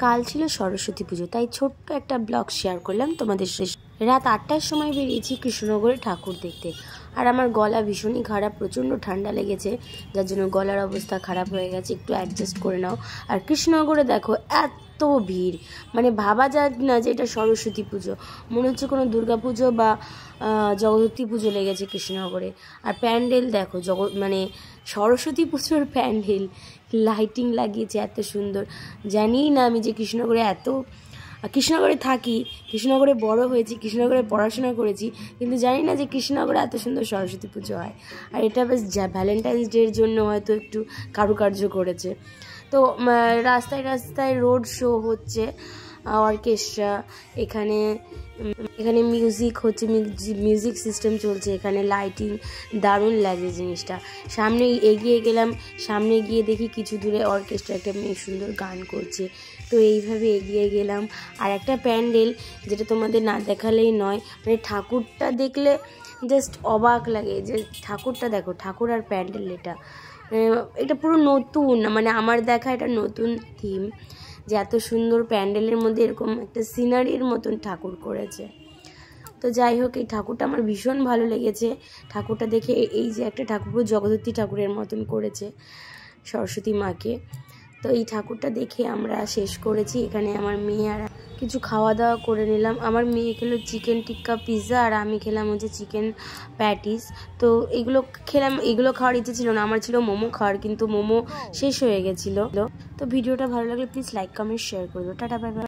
কাল ছিল সরস্বতী পুজো, তাই ছোট্ট একটা ব্লগ শেয়ার করলাম তোমাদের সাথে। রাত 8টার সময় বেরিয়েছি কৃষ্ণনগরে ঠাকুর দেখতে। আর আমার গলা ভীষণই খারাপ, প্রচণ্ড ঠান্ডা লেগেছে, যার জন্য গলার অবস্থা খারাপ হয়ে গেছে, একটু অ্যাডজাস্ট করে নাও। আর কৃষ্ণনগরে দেখো এত ভিড়, মানে ভাবা যায় না যে এটা সরস্বতী পুজো, মনে হচ্ছে কোনো দুর্গা পুজো বা জগদ্ধাত্রী পুজো লেগেছে কৃষ্ণনগরে। আর প্যান্ডেল দেখো, মানে সরস্বতী পুজোর প্যান্ডেল, লাইটিং লাগিয়েছে এত সুন্দর। জানি না আমি যে কৃষ্ণনগরে থাকি, কৃষ্ণনগরে বড় হয়েছি, কৃষ্ণনগরে পড়াশোনা করেছি, কিন্তু জানি না যে কৃষ্ণনগরে এত সুন্দর সরস্বতী পুজো হয়। আর এটা বেশ ভ্যালেন্টাইন্স ডের জন্য হয়তো একটু কারুকার্য করেছে। তো রাস্তায় রাস্তায় রোড শো হচ্ছে, অর্কেস্ট্রা, এখানে মিউজিক হচ্ছে, মিউজিক সিস্টেম চলছে, এখানে লাইটিং, দারুণ লাগে জিনিসটা। সামনে এগিয়ে গেলাম, সামনে গিয়ে দেখি কিছু দূরে অর্কেস্ট্রা একটা মেয়ে সুন্দর গান করছে। তো এইভাবে এগিয়ে গেলাম। আর একটা প্যান্ডেল, যেটা তোমাদের না দেখালেই নয়, মানে ঠাকুরটা দেখলে জাস্ট অবাক লাগে যে ঠাকুরটা দেখো, ঠাকুর আর প্যান্ডেল, এটা পুরো নতুন, মানে আমার দেখা এটা নতুন থিম, যে এত সুন্দর প্যান্ডেলের মধ্যে এরকম একটা সিনারির মতন ঠাকুর করেছে। তো যাই হোক, এই ঠাকুরটা আমার ভীষণ ভালো লেগেছে। ঠাকুরটা দেখে, এই যে একটা ঠাকুর জগদ্ধাত্রী ঠাকুরের মতন করেছে সরস্বতী মাকে, তো এই ঠাকুরটা দেখে আমরা শেষ করেছি। এখানে আমার মেয়ে আর কিছু খাওয়া দাওয়া করে নিলাম। আমার মেয়ে খেলো চিকেন টিক্কা পিৎজা, আর আমি খেলাম হচ্ছে চিকেন প্যাটিস। তো এগুলো খাওয়ার ইচ্ছে ছিল না, আমার ছিল মোমো খাওয়ার, কিন্তু মোমো শেষ হয়ে গেছিলো। তো ভিডিওটা ভালো লাগলে প্লিজ লাইক কমেন্ট শেয়ার করবে। Tata, bye bye.